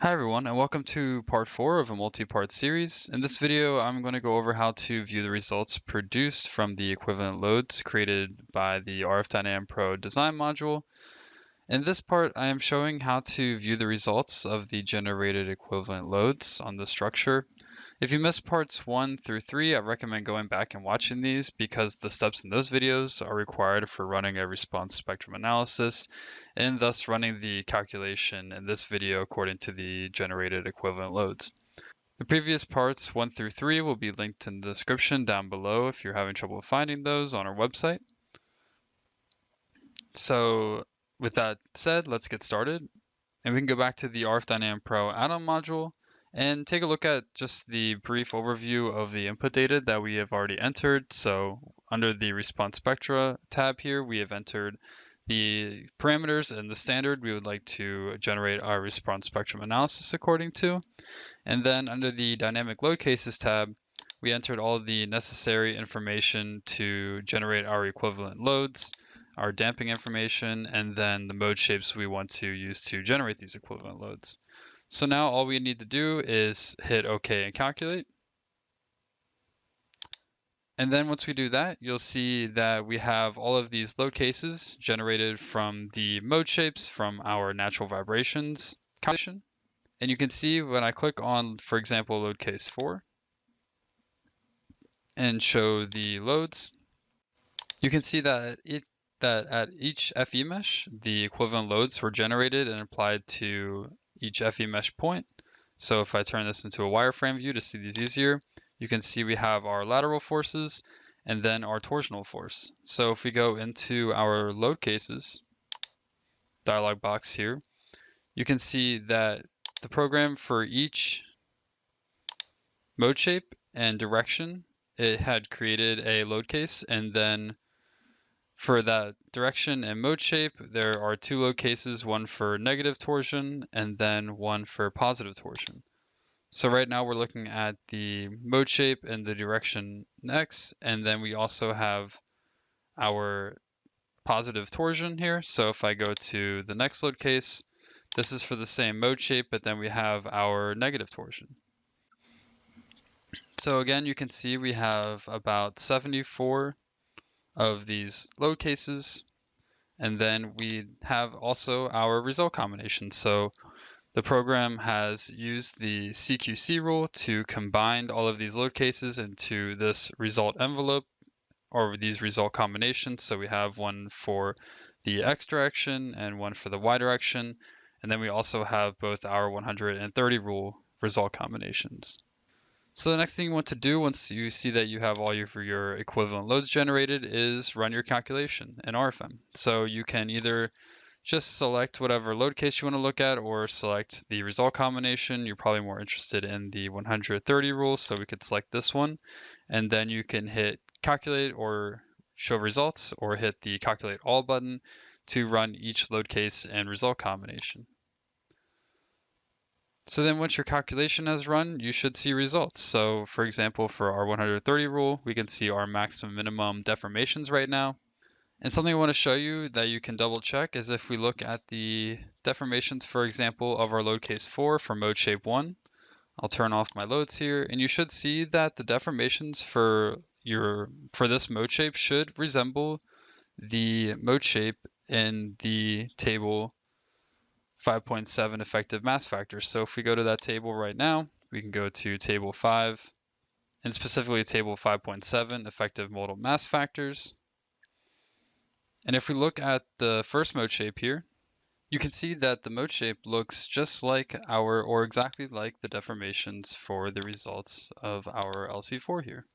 Hi everyone, and welcome to part 4 of a multi-part series. In this video, I'm going to go over how to view the results produced from the equivalent loads created by the RF-DYNAM Pro design module. In this part, I am showing how to view the results of the generated equivalent loads on the structure. If you missed parts 1 through 3, I recommend going back and watching these because the steps in those videos are required for running a response spectrum analysis and thus running the calculation in this video according to the generated equivalent loads. The previous parts 1 through 3 will be linked in the description down below if you're having trouble finding those on our website. So with that said, let's get started. And we can go back to the RF-DYNAM Pro add-on module and take a look at just the brief overview of the input data that we have already entered. So under the response spectra tab here, we have entered the parameters and the standard we would like to generate our response spectrum analysis according to. And then under the dynamic load cases tab, we entered all of the necessary information to generate our equivalent loads, our damping information, and then the mode shapes we want to use to generate these equivalent loads. So now all we need to do is hit OK and calculate. And then once we do that, you'll see that we have all of these load cases generated from the mode shapes from our natural vibrations calculation. And you can see when I click on, for example, load case 4 and show the loads, you can see that at each FE mesh, the equivalent loads were generated and applied to each FE mesh point. So if I turn this into a wireframe view to see these easier, you can see we have our lateral forces and then our torsional force. So if we go into our load cases dialog box here, you can see that the program for each mode shape and direction, it had created a load case, and then for that direction and mode shape, there are two load cases, one for negative torsion and then one for positive torsion. So right now we're looking at the mode shape and the direction X, and then we also have our positive torsion here. So if I go to the next load case, this is for the same mode shape, but then we have our negative torsion. So again, you can see we have about 74 of these load cases, and then we have also our result combination. So the program has used the CQC rule to combine all of these load cases into this result envelope or these result combinations. So we have one for the X direction and one for the Y direction. And then we also have both our 130 rule result combinations. So the next thing you want to do once you see that you have all your equivalent loads generated is run your calculation in RFEM. So you can either just select whatever load case you want to look at or select the result combination. You're probably more interested in the 130 rule, so we could select this one. And then you can hit calculate or show results or hit the calculate all button to run each load case and result combination. So then once your calculation has run, you should see results. So for example, for our 130 rule, we can see our maximum minimum deformations right now. And something I want to show you that you can double check is if we look at the deformations, for example, of our load case 4 for mode shape 1. I'll turn off my loads here, and you should see that the deformations for this mode shape should resemble the mode shape in the table 5.7 effective mass factor. So if we go to that table right now, we can go to table 5 and specifically table 5.7 effective modal mass factors. And if we look at the first mode shape here, you can see that the mode shape looks just like or exactly like the deformations for the results of our LC4 here.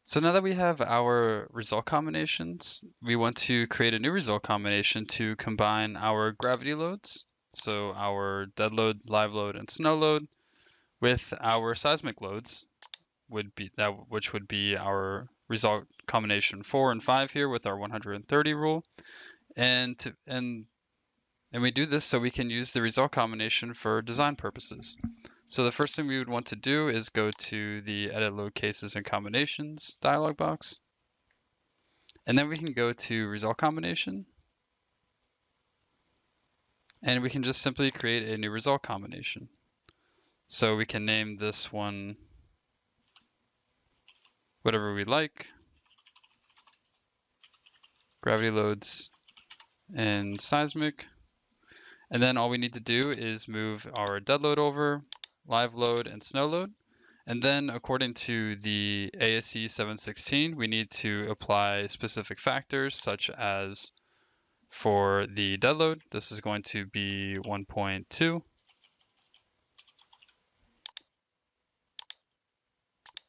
So now that we have our result combinations, we want to create a new result combination to combine our gravity loads, so our dead load, live load, and snow load, with our seismic loads, which would be our result combination 4 and 5 here with our 130 rule. And we do this so we can use the result combination for design purposes. So the first thing we would want to do is go to the edit load cases and combinations dialog box. And then we can go to result combination. And we can just simply create a new result combination. So we can name this one whatever we like. Gravity loads and seismic. And then all we need to do is move our dead load over, live load, and snow load. And then according to the ASE 716, we need to apply specific factors such as for the dead load, this is going to be 1.2.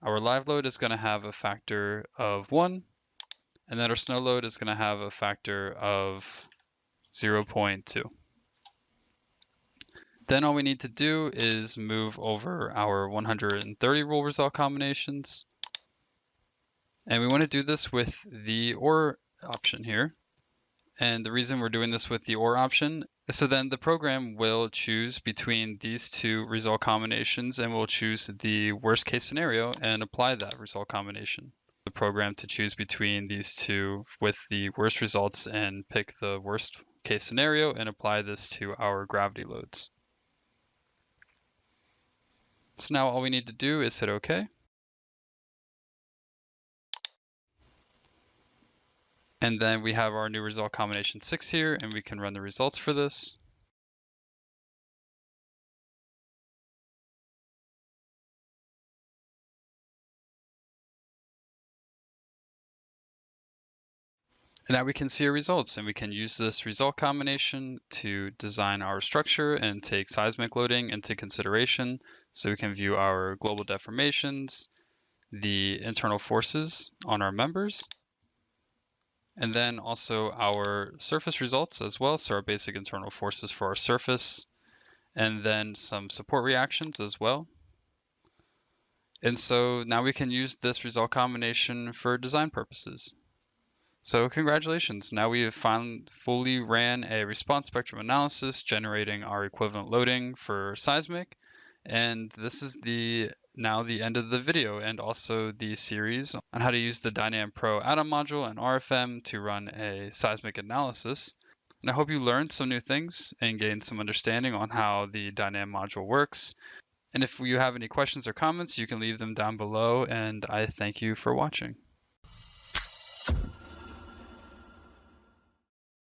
Our live load is going to have a factor of 1, and then our snow load is going to have a factor of 0.2. Then all we need to do is move over our 130 rule result combinations. And we want to do this with the OR option here. And the reason we're doing this with the OR option is so then the program will choose between these two result combinations and will choose the worst case scenario and apply that result combination. The program to choose between these two with the worst results and pick the worst case scenario and apply this to our gravity loads. So now all we need to do is hit OK. And then we have our new result combination 6 here, and we can run the results for this. And now we can see our results, and we can use this result combination to design our structure and take seismic loading into consideration. So we can view our global deformations, the internal forces on our members, and then also our surface results as well. So our basic internal forces for our surface, and then some support reactions as well. And so now we can use this result combination for design purposes. So congratulations, now we have fully ran a response spectrum analysis generating our equivalent loading for seismic. And this is now the end of the video and also the series on how to use the DYNAM Pro add-on module and RFM to run a seismic analysis. And I hope you learned some new things and gained some understanding on how the DYNAM module works. And if you have any questions or comments, you can leave them down below, and I thank you for watching.